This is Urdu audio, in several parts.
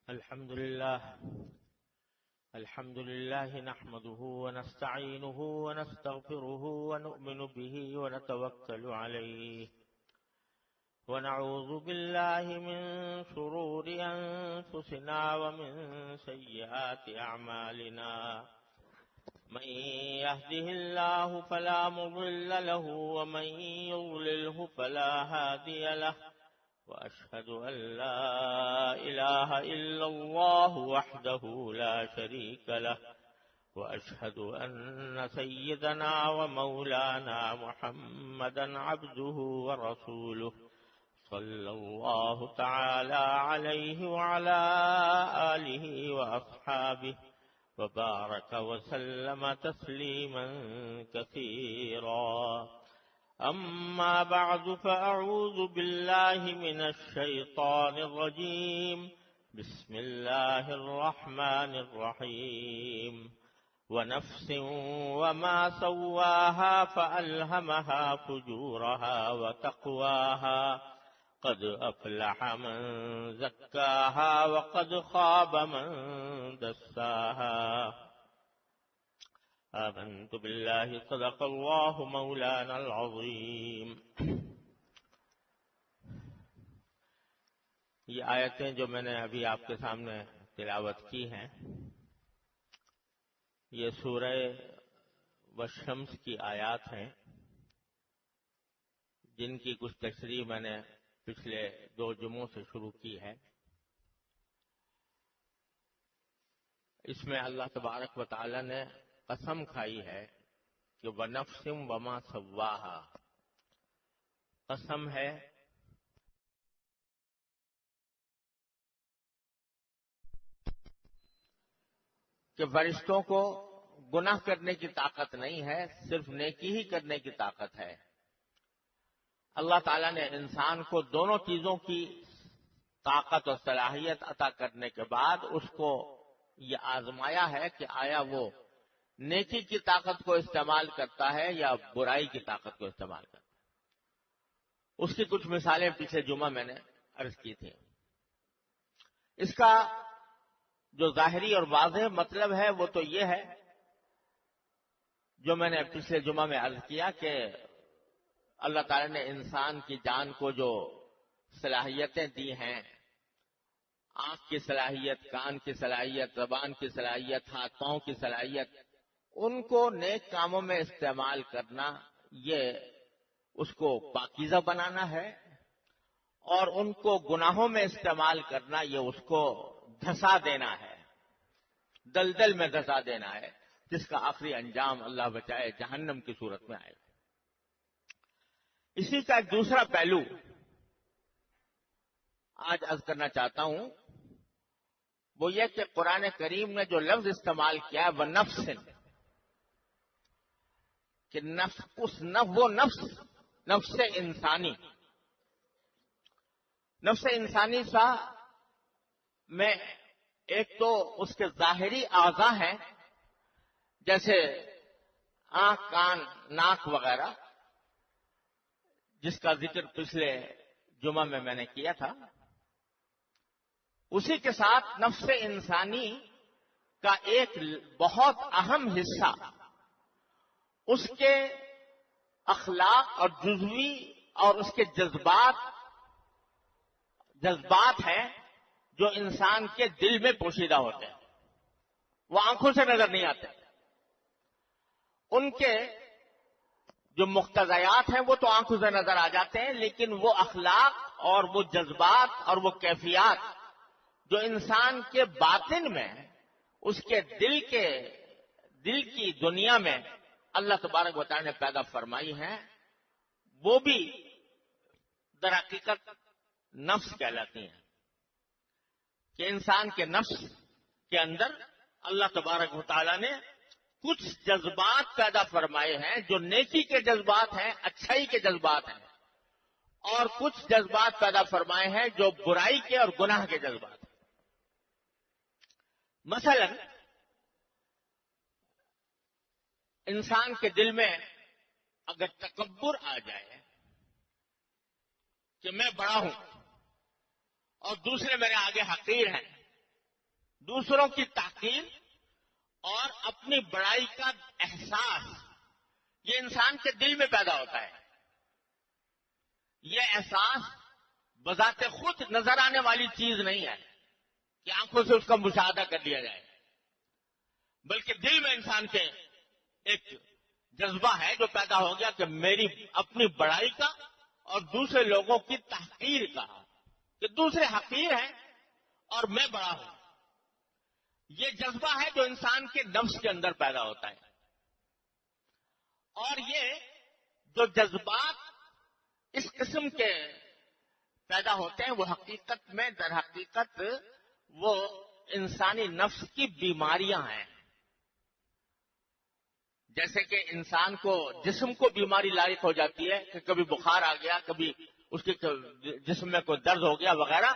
الحمد لله نحمده ونستعينه ونستغفره ونؤمن به ونتوكل عليه ونعوذ بالله من شرور أنفسنا ومن سيئات أعمالنا من يهده الله فلا مضل له ومن يضلله فلا هادي له وأشهد أن لا إله إلا الله وحده لا شريك له وأشهد أن سيدنا ومولانا محمدا عبده ورسوله صلى الله تعالى عليه وعلى آله وأصحابه وبارك وسلم تسليما كثيرا. أما بعد فأعوذ بالله من الشيطان الرجيم. بسم الله الرحمن الرحيم. ونفس وما سواها فألهمها فجورها وتقواها قد أفلح من زكاها وقد خاب من دساها. آمنت بالله صدق الله مولانا العظيم. یہ آیتیں جو میں نے ابھی آپ کے سامنے تلاوت کی ہیں، یہ سورہ والشمس کی آیات ہیں، جن کی کچھ تشریح میں نے پچھلے 2 جمعوں سے شروع کی ہے. اس میں اللہ تبارک و تعالی نے قسم کھائی ہے کہ وَنَفْسٍ وَمَا سَوَّاهَا، قسم ہے کہ فرشتوں کو گناہ کرنے کی طاقت نہیں ہے، صرف نیکی ہی کرنے کی طاقت ہے. اللہ تعالیٰ نے انسان کو دونوں چیزوں کی طاقت اور صلاحیت عطا کرنے کے بعد اس کو یہ آزمایا ہے کہ آیا وہ نیکی کی طاقت کو استعمال کرتا ہے یا برائی کی طاقت کو استعمال کرتا ہے. اس کی کچھ مثالیں پچھلے جمعہ میں نے عرض کی تھیں. اس کا جو ظاہری اور واضح مطلب ہے وہ تو یہ ہے جو میں نے پچھلے جمعہ میں عرض کیا کہ اللہ تعالی نے انسان کی جان کو جو صلاحیتیں دی ہیں، آنکھ کی صلاحیت، کان کی صلاحیت، زبان کی صلاحیت، ہاتھ پاؤں کی صلاحیت، ان کو نیک کاموں میں استعمال کرنا، یہ اس کو پاکیزہ بنانا ہے، اور ان کو گناہوں میں استعمال کرنا یہ اس کو دھسا دینا ہے، دلدل میں دھسا دینا ہے، جس کا آخری انجام اللہ بچائے جہنم کی صورت میں آئے گا. اسی کا ایک دوسرا پہلو آج عرض کرنا چاہتا ہوں، وہ یہ کہ قرآن کریم نے جو لفظ استعمال کیا ہے وہ نفس، کہ نفس انسانی، نفس انسانی سا میں ایک تو اس کے ظاہری اعضاء ہیں جیسے آنکھ، کان، ناک وغیرہ، جس کا ذکر پچھلے جمعہ میں نے کیا تھا. اسی کے ساتھ نفس انسانی کا ایک بہت اہم حصہ اس کے اخلاق اور جزوی اور اس کے جذبات ہیں جو انسان کے دل میں پوشیدہ ہوتے ہیں. وہ آنکھوں سے نظر نہیں آتے. ان کے جو مقتضیات ہیں وہ تو آنکھوں سے نظر آ جاتے ہیں، لیکن وہ اخلاق اور وہ جذبات اور وہ کیفیات جو انسان کے باطن میں، اس کے دل کی دنیا میں اللہ تبارک و تعالی نے پیدا فرمائی ہیں، وہ بھی در حقیقت نفس کہلاتی ہیں. کہ انسان کے نفس کے اندر اللہ تبارک و تعالی نے کچھ جذبات پیدا فرمائے ہیں جو نیکی کے جذبات ہیں، اچھائی کے جذبات ہیں، اور کچھ جذبات پیدا فرمائے ہیں جو برائی کے اور گناہ کے جذبات ہیں. مثلا انسان کے دل میں اگر تکبر آ جائے کہ میں بڑا ہوں اور دوسرے میرے آگے حقیر ہیں، دوسروں کی تحقیر اور اپنی بڑائی کا احساس یہ انسان کے دل میں پیدا ہوتا ہے. یہ احساس بذات خود نظر آنے والی چیز نہیں ہے کہ آنکھوں سے اس کا مشاہدہ کر لیا جائے، بلکہ دل میں انسان کے ایک جذبہ ہے جو پیدا ہو گیا کہ میری اپنی بڑائی کا اور دوسرے لوگوں کی تحقیر کا، کہ دوسرے حقیر ہیں اور میں بڑا ہوں. یہ جذبہ ہے جو انسان کے نفس کے اندر پیدا ہوتا ہے. اور یہ جو جذبات اس قسم کے پیدا ہوتے ہیں وہ حقیقت میں در حقیقت وہ انسانی نفس کی بیماریاں ہیں. جیسے کہ انسان کو جسم کو بیماری لاحق ہو جاتی ہے کہ کبھی بخار آ گیا، کبھی اس کے جسم میں کوئی درد ہو گیا وغیرہ،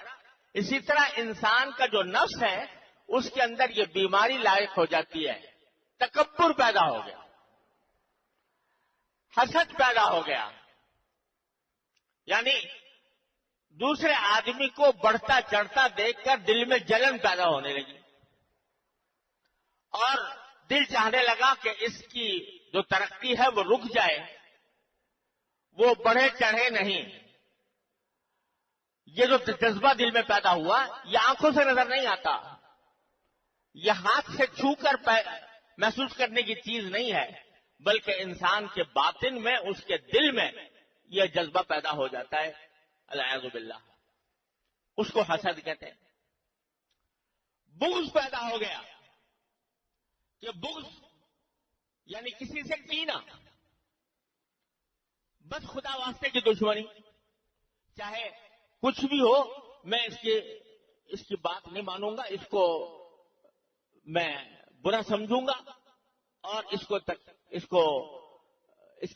اسی طرح انسان کا جو نفس ہے اس کے اندر یہ بیماری لاحق ہو جاتی ہے. تکبر پیدا ہو گیا، حسد پیدا ہو گیا، یعنی دوسرے آدمی کو بڑھتا چڑھتا دیکھ کر دل میں جلن پیدا ہونے لگی اور دل چاہنے لگا کہ اس کی جو ترقی ہے وہ رک جائے، وہ بڑھے چڑھے نہیں. یہ جو جذبہ دل میں پیدا ہوا یہ آنکھوں سے نظر نہیں آتا، یہ ہاتھ سے چھو کر محسوس کرنے کی چیز نہیں ہے، بلکہ انسان کے باطن میں اس کے دل میں یہ جذبہ پیدا ہو جاتا ہے. الیاذ باللہ، اس کو حسد کہتے ہیں. بغض پیدا ہو گیا کہ بغض یعنی کسی سے کینہ، بس خدا واسطے کی دشمنی، چاہے کچھ بھی ہو میں اس کی بات نہیں مانوں گا، اس کو میں برا سمجھوں گا اور اس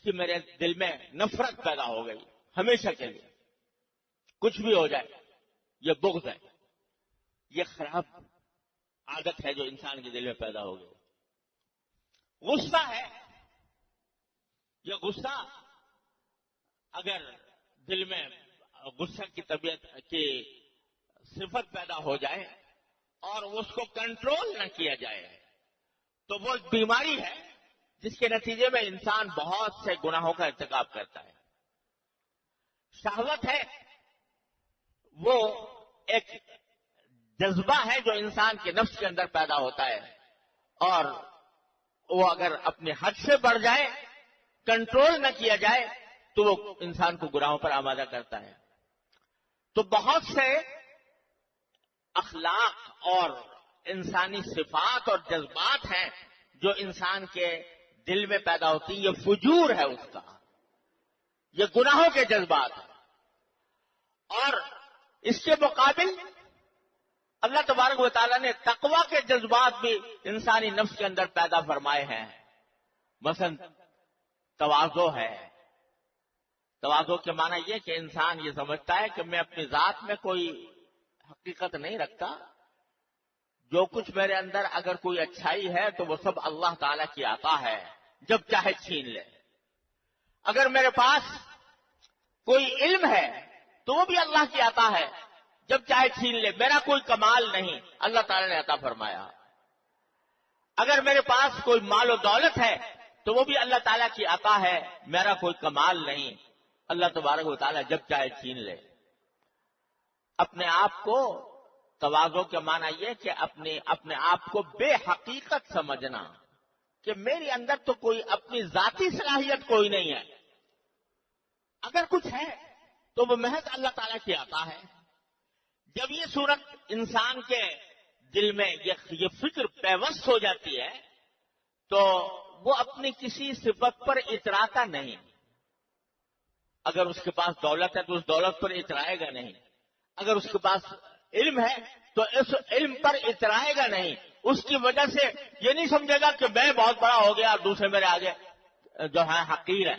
کی میرے دل میں نفرت پیدا ہو گئی ہمیشہ کے لیے، کچھ بھی ہو جائے. یہ بغض ہے، یہ خراب عادت ہے جو انسان کے دل میں پیدا ہو گئی. غصہ ہے، یہ غصہ اگر دل میں غصہ کی طبیعت کی صفت پیدا ہو جائے اور اس کو کنٹرول نہ کیا جائے تو وہ ایک بیماری ہے جس کے نتیجے میں انسان بہت سے گناہوں کا ارتکاب کرتا ہے. شہوت ہے، وہ ایک جذبہ ہے جو انسان کے نفس کے اندر پیدا ہوتا ہے اور وہ اگر اپنے حد سے بڑھ جائے، کنٹرول نہ کیا جائے تو وہ انسان کو گناہوں پر آمادہ کرتا ہے. تو بہت سے اخلاق اور انسانی صفات اور جذبات ہیں جو انسان کے دل میں پیدا ہوتی ہیں. یہ فجور ہے اس کا، یہ گناہوں کے جذبات ہیں. اور اس کے مقابل اللہ تبارک و تعالیٰ نے تقویٰ کے جذبات بھی انسانی نفس کے اندر پیدا فرمائے ہیں. مثلا تواضع ہے. تواضع کے معنی یہ کہ انسان یہ سمجھتا ہے کہ میں اپنی ذات میں کوئی حقیقت نہیں رکھتا، جو کچھ میرے اندر اگر کوئی اچھائی ہے تو وہ سب اللہ تعالیٰ کی عطا ہے، جب چاہے چھین لے. اگر میرے پاس کوئی علم ہے تو وہ بھی اللہ کی عطا ہے، جب چاہے چھین لے. میرا کوئی کمال نہیں، اللہ تعالیٰ نے عطا فرمایا. اگر میرے پاس کوئی مال و دولت ہے تو وہ بھی اللہ تعالیٰ کی عطا ہے، میرا کوئی کمال نہیں، اللہ تبارک و تعالیٰ جب چاہے چھین لے. اپنے آپ کو تواضع کے معنی یہ کہ اپنے آپ کو بے حقیقت سمجھنا کہ میرے اندر تو کوئی اپنی ذاتی صلاحیت کوئی نہیں ہے، اگر کچھ ہے تو وہ محض اللہ تعالیٰ کی عطا ہے. جب یہ صورت انسان کے دل میں یہ فکر پیوست ہو جاتی ہے تو وہ اپنی کسی صفت پر اتراتا نہیں. اگر اس کے پاس دولت ہے تو اس دولت پر اترائے گا نہیں، اگر اس کے پاس علم ہے تو اس علم پر اترائے گا نہیں. اس کی وجہ سے یہ نہیں سمجھے گا کہ میں بہت بڑا ہو گیا اور دوسرے میرے آگے جو ہے حقیر ہے.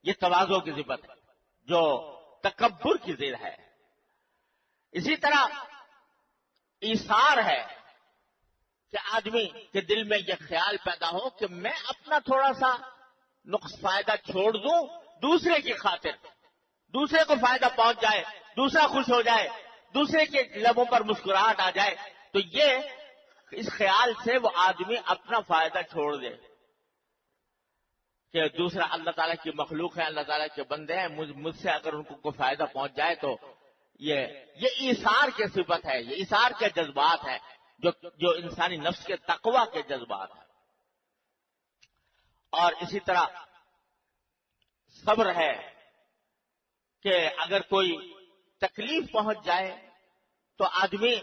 یہ تواضع کی صفت ہے جو تکبر کی ضد ہے. اسی طرح ایثار ہے کہ آدمی کے دل میں یہ خیال پیدا ہو کہ میں اپنا تھوڑا سا نقص فائدہ چھوڑ دوں دوسرے کی خاطر، دوسرے کو فائدہ پہنچ جائے، دوسرا خوش ہو جائے، دوسرے کے لبوں پر مسکراہٹ آ جائے. تو یہ اس خیال سے وہ آدمی اپنا فائدہ چھوڑ دے کہ دوسرا اللہ تعالیٰ کی مخلوق ہے، اللہ تعالیٰ کے بندے ہیں، مجھ سے اگر ان کو کوئی فائدہ پہنچ جائے تو یہ ایثار کی صفت ہے، یہ ایثار کے جذبات ہے جو انسانی نفس کے تقوی کے جذبات ہیں۔ اور اسی طرح صبر ہے کہ اگر کوئی تکلیف پہنچ جائے تو آدمی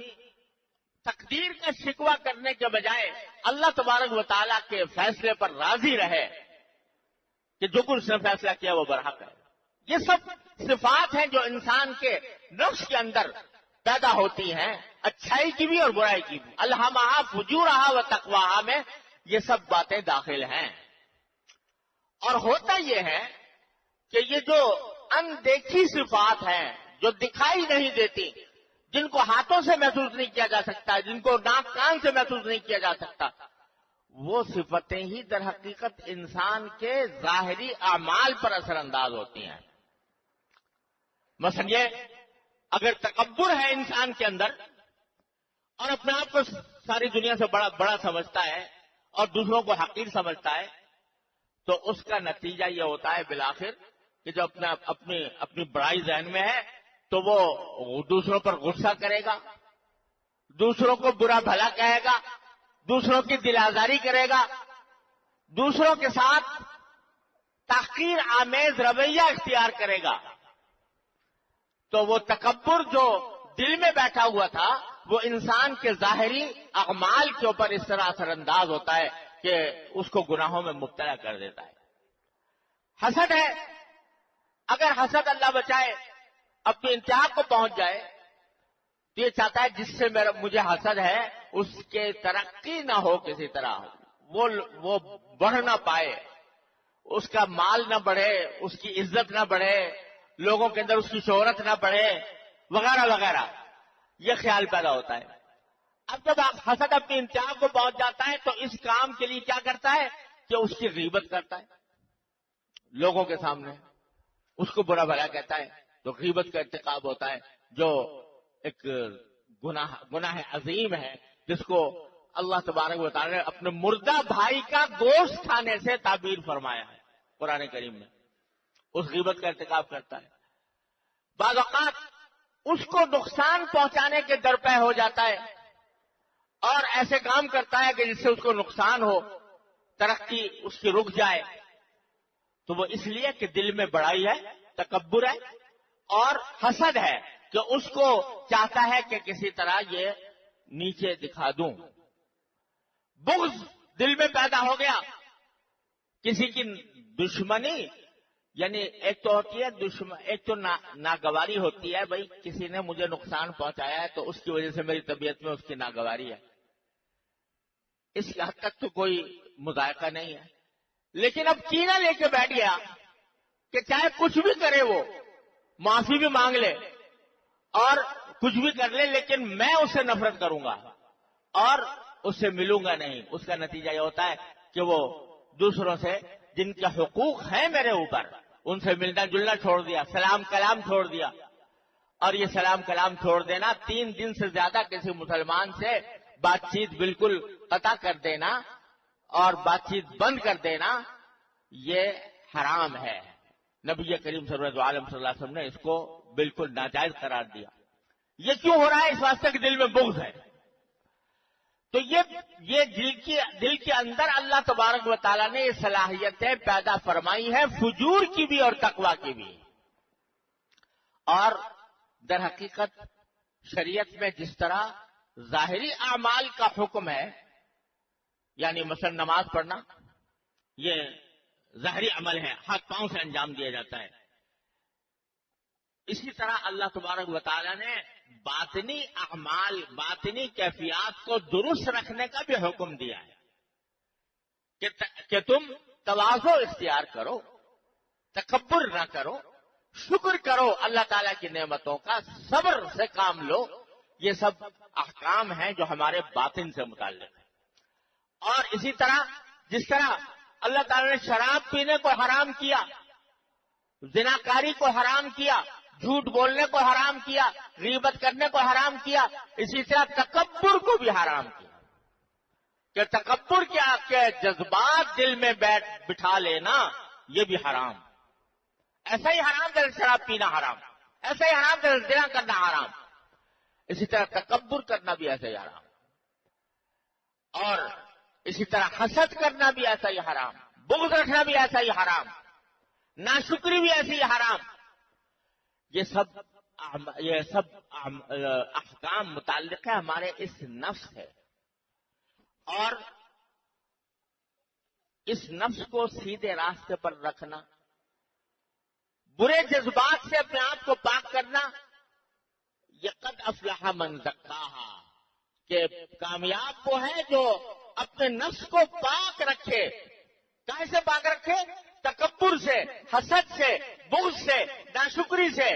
تقدیر کا شکوہ کرنے کے بجائے اللہ تبارک و تعالیٰ کے فیصلے پر راضی رہے کہ جو کچھ اس نے فیصلہ کیا وہ برحق ہے۔ یہ سب صفات ہیں جو انسان کے نفس کے اندر پیدا ہوتی ہیں، اچھائی کی بھی اور برائی کی بھی۔ الہمہا فجورہا و تقواہا میں یہ سب باتیں داخل ہیں۔ اور ہوتا یہ ہے کہ یہ جو اندیکھی صفات ہیں، جو دکھائی نہیں دیتی، جن کو ہاتھوں سے محسوس نہیں کیا جا سکتا، جن کو ناک کان سے محسوس نہیں کیا جا سکتا، وہ صفتیں ہی در حقیقت انسان کے ظاہری اعمال پر اثر انداز ہوتی ہیں۔ مثلا یہ اگر تکبر ہے انسان کے اندر اور اپنے آپ کو ساری دنیا سے بڑا سمجھتا ہے اور دوسروں کو حقیر سمجھتا ہے، تو اس کا نتیجہ یہ ہوتا ہے بالآخر کہ جو اپنی بڑائی ذہن میں ہے تو وہ دوسروں پر غصہ کرے گا، دوسروں کو برا بھلا کہے گا، دوسروں کی دل آزاری کرے گا، دوسروں کے ساتھ تحقیر آمیز رویہ اختیار کرے گا۔ تو وہ تکبر جو دل میں بیٹھا ہوا تھا وہ انسان کے ظاہری اعمال کے اوپر اس طرح اثر انداز ہوتا ہے کہ اس کو گناہوں میں مبتلا کر دیتا ہے۔ حسد ہے، اگر حسد اللہ بچائے اپنی انتہا کو پہنچ جائے تو یہ چاہتا ہے جس سے مجھے حسد ہے اس کے ترقی نہ ہو، کسی طرح وہ بڑھ نہ پائے، اس کا مال نہ بڑھے، اس کی عزت نہ بڑھے، لوگوں کے اندر اس کی شہرت نہ بڑھے، وغیرہ وغیرہ، یہ خیال پیدا ہوتا ہے۔ اب جب حسد اپنی انتہا کو پہنچ جاتا ہے تو اس کام کے لیے کیا کرتا ہے کہ اس کی غیبت کرتا ہے، لوگوں کے سامنے اس کو برا بھلا کہتا ہے، تو غیبت کا ارتکاب ہوتا ہے جو ایک گناہ عظیم ہے، جس کو اللہ تبارک و تعالی نے اپنے مردہ بھائی کا گوشت کھانے سے تعبیر فرمایا ہے قرآن کریم میں۔ اس غیبت کا ارتکاب کرتا ہے، بعض اوقات اس کو نقصان پہنچانے کے درپے ہو جاتا ہے اور ایسے کام کرتا ہے کہ جس سے اس کو نقصان ہو، ترقی اس کی رک جائے، تو وہ اس لیے کہ دل میں بڑائی ہے، تکبر ہے اور حسد ہے کہ اس کو چاہتا ہے کہ کسی طرح یہ نیچے دکھا دوں۔ بغض دل میں پیدا ہو گیا، کسی کی دشمنی، یعنی ایک تو ہوتی ہے ایک تو ناگواری ہوتی ہے، بھائی کسی نے مجھے نقصان پہنچایا ہے تو اس کی وجہ سے میری طبیعت میں اس کی ناگواری ہے، اس حد تک تو کوئی مذائقہ نہیں ہے۔ لیکن اب کینہ لے کے بیٹھ گیا کہ چاہے کچھ بھی کرے، وہ معافی بھی مانگ لے اور کچھ بھی کر لے، لیکن میں اس سے نفرت کروں گا اور اس سے ملوں گا نہیں۔ اس کا نتیجہ یہ ہوتا ہے کہ وہ دوسروں سے جن کے حقوق ہیں میرے اوپر ان سے ملنا جلنا چھوڑ دیا، سلام کلام چھوڑ دیا۔ اور یہ سلام کلام چھوڑ دینا، 3 دن سے زیادہ کسی مسلمان سے بات چیت بالکل قطع کر دینا اور بات چیت بند کر دینا، یہ حرام ہے۔ نبی کریم صلی اللہ علیہ وسلم نے اس کو بالکل ناجائز قرار دیا۔ یہ کیوں ہو رہا ہے؟ اس واسطے کہ دل میں بغض ہے۔ تو یہ دل کے اندر اللہ تبارک و تعالیٰ نے یہ صلاحیتیں پیدا فرمائی ہیں، فجور کی بھی اور تقوی کی بھی۔ اور در حقیقت شریعت میں جس طرح ظاہری اعمال کا حکم ہے، یعنی مثلا نماز پڑھنا یہ ظاہری عمل ہے، ہاتھ پاؤں سے انجام دیا جاتا ہے، اسی طرح اللہ تبارک و تعالیٰ نے باطنی اعمال، باطنی کیفیات کو درست رکھنے کا بھی حکم دیا ہے کہ تم تواضع اختیار کرو، تکبر نہ کرو، شکر کرو اللہ تعالیٰ کی نعمتوں کا، صبر سے کام لو۔ یہ سب احکام ہیں جو ہمارے باطن سے متعلق ہیں۔ اور اسی طرح جس طرح اللہ تعالیٰ نے شراب پینے کو حرام کیا، زناکاری کو حرام کیا، جھوٹ بولنے کو حرام کیا، غیبت کرنے کو حرام کیا، اسی طرح تکبر کو بھی حرام کیا۔ کہ تکبر کے جذبات دل میں بٹھا لینا یہ بھی حرام. ایسا ہی حرام جیسے شراب پینا حرام، ایسا ہی حرام جیسے زنا کرنا حرام، اسی طرح تکبر کرنا بھی ایسا ہی حرام، اور اسی طرح حسد کرنا بھی ایسا ہی حرام، بغض رکھنا بھی ایسا ہی حرام، ناشکری بھی ایسی ہی حرام. یہ سب احکام متعلق ہے ہمارے اس نفس ہے، اور اس نفس کو سیدھے راستے پر رکھنا، برے جذبات سے اپنے آپ کو پاک کرنا، یہ قد افلح من زکاہا، کہ کامیاب وہ ہے جو اپنے نفس کو پاک رکھے. کہاں سے پاک رکھے؟ تکبر سے، حسد سے، بغض سے، ناشکری سے،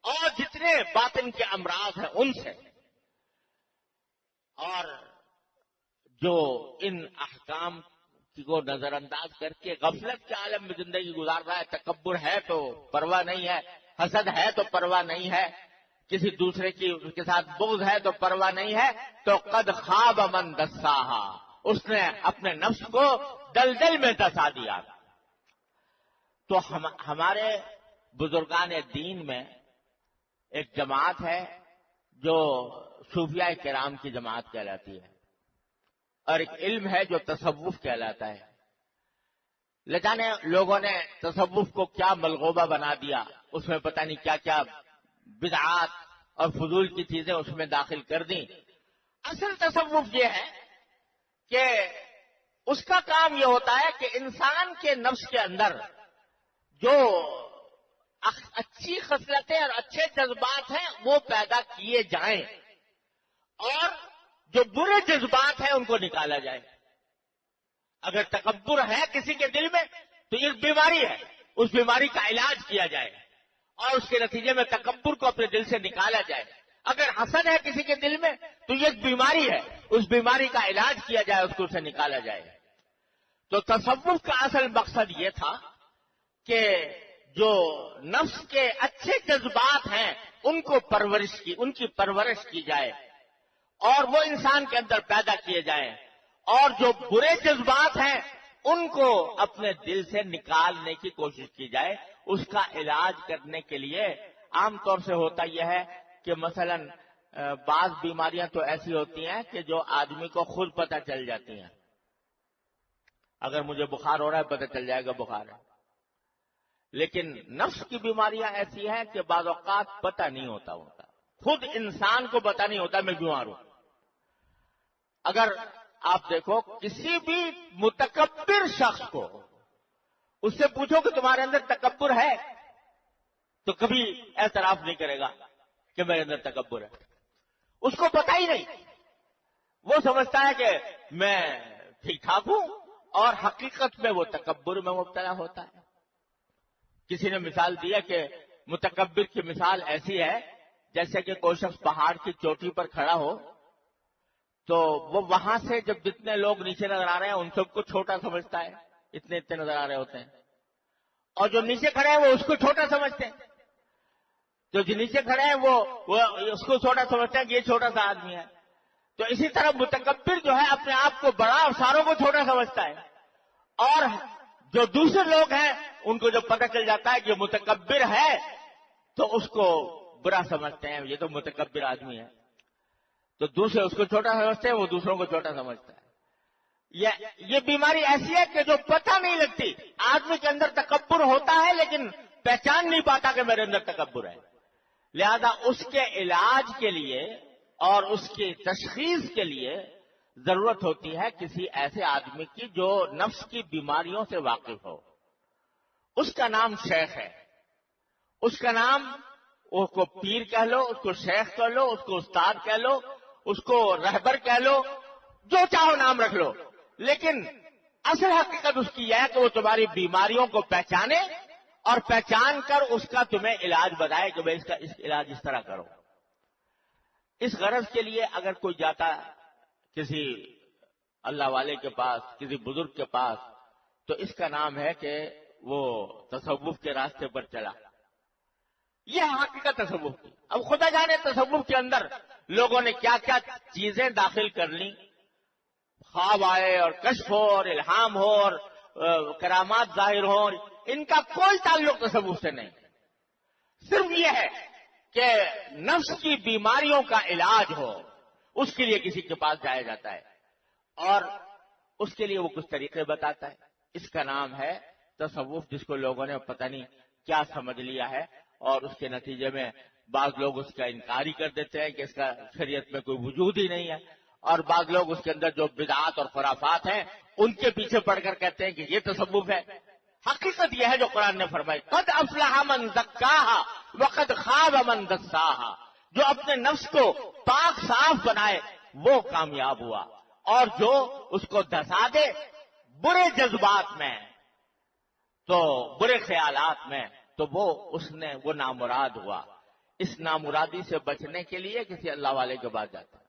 اور جتنے باطن کے امراض ہیں ان سے. اور جو ان احکام کو نظر انداز کر کے غفلت کے عالم میں زندگی گزار رہا ہے، تکبر ہے تو پرواہ نہیں ہے، حسد ہے تو پرواہ نہیں ہے، کسی دوسرے کی اس کے ساتھ بغض ہے تو پرواہ نہیں ہے، تو قد خواب من دساہا، اس نے اپنے نفس کو دلدل میں دسا دیا. تو ہمارے بزرگان دین میں ایک جماعت ہے جو صوفیاء کرام کی جماعت کہلاتی ہے، اور ایک علم ہے جو تصوف کہلاتا ہے. لے جانے لوگوں نے تصوف کو کیا ملغوبہ بنا دیا، اس میں پتہ نہیں کیا کیا بدعات اور فضول کی چیزیں اس میں داخل کر دیں. اصل تصوف یہ ہے کہ اس کا کام یہ ہوتا ہے کہ انسان کے نفس کے اندر جو اچھی خصلتیں اور اچھے جذبات ہیں وہ پیدا کیے جائیں، اور جو برے جذبات ہیں ان کو نکالا جائے. اگر تکبر ہے کسی کے دل میں تو ایک بیماری ہے، اس بیماری کا علاج کیا جائے اور اس کے نتیجے میں تکبر کو اپنے دل سے نکالا جائے. اگر حسد ہے کسی کے دل میں تو یہ ایک بیماری ہے، اس بیماری کا علاج کیا جائے، اس کو اسے نکالا جائے. تو تصوف کا اصل مقصد یہ تھا کہ جو نفس کے اچھے جذبات ہیں ان کی پرورش کی جائے اور وہ انسان کے اندر پیدا کیے جائیں، اور جو برے جذبات ہیں ان کو اپنے دل سے نکالنے کی کوشش کی جائے. اس کا علاج کرنے کے لیے عام طور سے ہوتا یہ ہے کہ مثلا بعض بیماریاں تو ایسی ہوتی ہیں کہ جو آدمی کو خود پتہ چل جاتی ہیں. اگر مجھے بخار ہو رہا ہے پتہ چل جائے گا بخار ہے، لیکن نفس کی بیماریاں ایسی ہیں کہ بعض اوقات پتہ نہیں ہوتا، خود انسان کو پتہ نہیں ہوتا میں بیمار ہوں. اگر آپ دیکھو کسی بھی متکبر شخص کو اس سے پوچھو کہ تمہارے اندر تکبر ہے تو کبھی اعتراف نہیں کرے گا کہ میرے اندر تکبر ہے. اس کو پتہ ہی نہیں، وہ سمجھتا ہے کہ میں ٹھیک ٹھاک ہوں، اور حقیقت میں وہ تکبر میں مبتلا ہوتا ہے. کسی نے مثال دیا کہ متکبر کی مثال ایسی ہے جیسے کہ کوئی شخص پہاڑ کی چوٹی پر کھڑا ہو تو وہ وہاں سے جب جتنے لوگ نیچے نظر آ رہے ہیں ان سب کو چھوٹا سمجھتا ہے، اتنے نظر آ رہے ہوتے ہیں، اور جو نیچے کھڑے ہیں وہ اس کو چھوٹا سمجھتے ہیں. جو نیچے کھڑے ہیں وہ اس کو چھوٹا سمجھتے ہیں کہ یہ چھوٹا سا آدمی ہے. تو اسی طرح متکبر جو ہے اپنے آپ کو بڑا اور ساروں کو چھوٹا سمجھتا ہے، اور جو دوسرے لوگ ہیں ان کو جب پتہ چل جاتا ہے کہ متکبر ہے تو اس کو برا سمجھتے ہیں، یہ تو متکبر آدمی ہے. تو دوسرے اس کو چھوٹا سمجھتے ہیں، وہ دوسروں کو چھوٹا سمجھتا ہے. یہ بیماری ایسی ہے کہ جو پتہ نہیں لگتی. آدمی کے اندر تکبر ہوتا ہے لیکن پہچان نہیں پاتا کہ میرے اندر تکبر ہے. لہذا اس کے علاج کے لیے اور اس کی تشخیص کے لیے ضرورت ہوتی ہے کسی ایسے آدمی کی جو نفس کی بیماریوں سے واقف ہو. اس کا نام شیخ ہے. اس کا نام اس کو پیر کہہ لو، اس کو شیخ کہہ لو، اس کو استاد کہہ لو، اس کو رہبر کہہ لو، جو چاہو نام رکھ لو، لیکن اصل حقیقت اس کی یہ ہے کہ وہ تمہاری بیماریوں کو پہچانے اور پہچان کر اس کا تمہیں علاج بتائے کہ بھائی اس علاج اس طرح کرو. اس غرض کے لیے اگر کوئی جاتا کسی اللہ والے کے پاس، کسی بزرگ کے پاس، تو اس کا نام ہے کہ وہ تصوف کے راستے پر چلا. یہ حقیقت تصوف کی. اب خدا جانے تصوف کے اندر لوگوں نے کیا کیا چیزیں داخل کر لیں، خواب آئے اور کشف ہو اور الہام ہو اور کرامات ظاہر ہو، ان کا کوئی تعلق تصوف سے نہیں. صرف یہ ہے کہ نفس کی بیماریوں کا علاج ہو، اس کے لیے کسی کے پاس جایا جاتا ہے اور اس کے لیے وہ کچھ طریقے بتاتا ہے. اس کا نام ہے تصوف، جس کو لوگوں نے پتہ نہیں کیا سمجھ لیا ہے، اور اس کے نتیجے میں بعض لوگ اس کا انکار ہی کر دیتے ہیں کہ اس کا شریعت میں کوئی وجود ہی نہیں ہے، اور بعض لوگ اس کے اندر جو بدعات اور خرافات ہیں ان کے پیچھے پڑ کر کہتے ہیں کہ یہ تصوف ہے. حقیقت یہ ہے جو قرآن نے فرمائی، قد افلح من زکاہا وقد خاب من دساہا. جو اپنے نفس کو پاک صاف بنائے وہ کامیاب ہوا، اور جو اس کو دھسا دے برے جذبات میں، تو برے خیالات میں، تو وہ نامراد ہوا. اس نامرادی سے بچنے کے لیے کسی اللہ والے کے بعد جاتا ہے.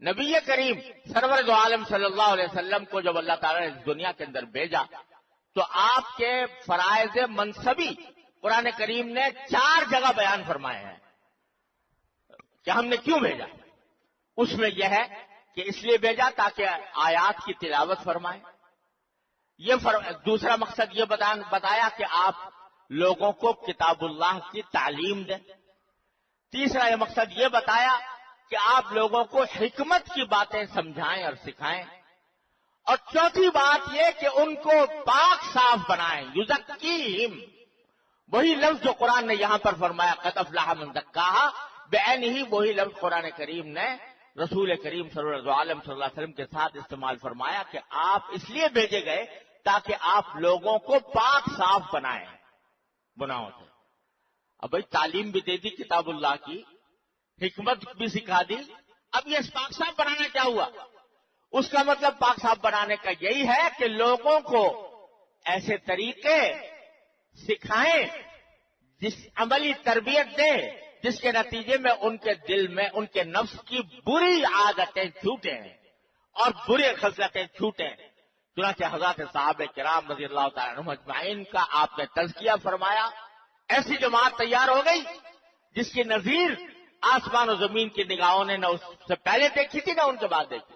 نبی کریم سرور دو عالم صلی اللہ علیہ وسلم کو جب اللہ تعالیٰ نے اس دنیا کے اندر بھیجا تو آپ کے فرائض منصبی قرآن کریم نے 4 جگہ بیان فرمائے ہیں کہ ہم نے کیوں بھیجا. اس میں یہ ہے کہ اس لیے بھیجا تاکہ آیات کی تلاوت فرمائیں. دوسرا مقصد یہ بتایا کہ آپ لوگوں کو کتاب اللہ کی تعلیم دیں. تیسرا یہ مقصد یہ بتایا کہ آپ لوگوں کو حکمت کی باتیں سمجھائیں اور سکھائیں. اور چوتھی بات یہ کہ ان کو پاک صاف بنائیں. یزکیہم، وہی لفظ جو قرآن نے یہاں پر فرمایا قد افلح من زکاہا، بعین ہی وہی لفظ قرآن کریم نے رسول کریم صلی اللہ علیہ وسلم کے ساتھ استعمال فرمایا کہ آپ اس لیے بھیجے گئے تاکہ آپ لوگوں کو پاک صاف بنائیں گناہوں سے. اب بھائی تعلیم بھی دے دی کتاب اللہ کی، حکمت بھی سکھا دی، اب یہ پاک صاف بنانا کیا ہوا؟ اس کا مطلب پاک صاف بنانے کا یہی ہے کہ لوگوں کو ایسے طریقے سکھائیں، جس عملی تربیت دیں جس کے نتیجے میں ان کے دل میں ان کے نفس کی بری عادتیں چھوٹیں اور برے خصلتیں چھوٹیں. چنانچہ حضرات صحابہ کرام رضی اللہ تعالیٰ عنہم اجمعین کا آپ نے تزکیہ فرمایا. ایسی جماعت تیار ہو گئی جس کی نظیر آسمان و زمین کی نگاہوں نے نہ اس سے پہلے دیکھی تھی نہ ان کے بعد دیکھی.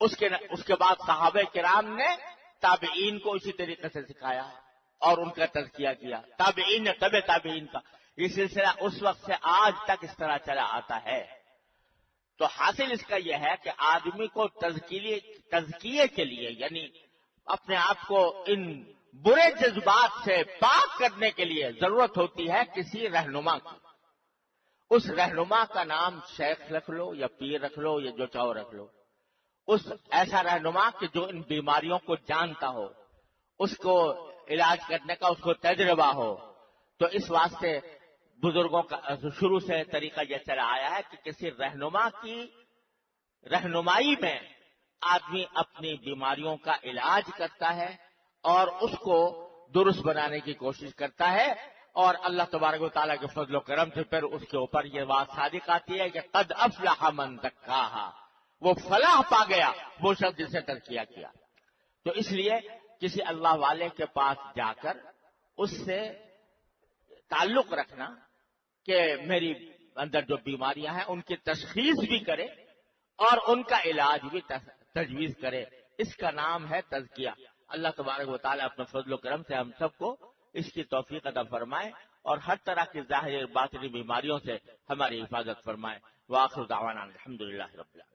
اس کے بعد صحابہ کرام نے تابعین کو اسی طریقے سے سکھایا اور ان کا تزکیہ کیا. تابعین نے تابعین کا یہ سلسلہ اس وقت سے آج تک اس طرح چلا آتا ہے. تو حاصل اس کا یہ ہے کہ آدمی کو تزکیے کے لیے، یعنی اپنے آپ کو ان برے جذبات سے پاک کرنے کے لیے ضرورت ہوتی ہے کسی رہنما کی. اس رہنما کا نام شیخ رکھ لو یا پیر رکھ لو یا جو چاہو رکھ لو. اس ایسا رہنما کہ جو ان بیماریوں کو جانتا ہو، اس کو علاج کرنے کا اس کو تجربہ ہو. تو اس واسطے بزرگوں کا شروع سے طریقہ یہ چلا آیا ہے کہ کسی رہنما کی رہنمائی میں آدمی اپنی بیماریوں کا علاج کرتا ہے اور اس کو درست بنانے کی کوشش کرتا ہے. اور اللہ تبارک و تعالیٰ کے فضل و کرم سے پھر اس کے اوپر یہ بات صادق آتی ہے کہ قد افلح من زکاہا، وہ فلاح پا گیا وہ شخص جسے تزکیہ کیا. تو اس لیے کسی اللہ والے کے پاس جا کر اس سے تعلق رکھنا کہ میری اندر جو بیماریاں ہیں ان کی تشخیص بھی کرے اور ان کا علاج بھی تجویز کرے، اس کا نام ہے تزکیہ. اللہ تبارک و تعالیٰ اپنے فضل و کرم سے ہم سب کو اس کی توفیق عطا فرمائے اور ہر طرح کی ظاہری باطنی بیماریوں سے ہماری حفاظت فرمائے. وآخر دعوانا الحمدللہ رب العالمین.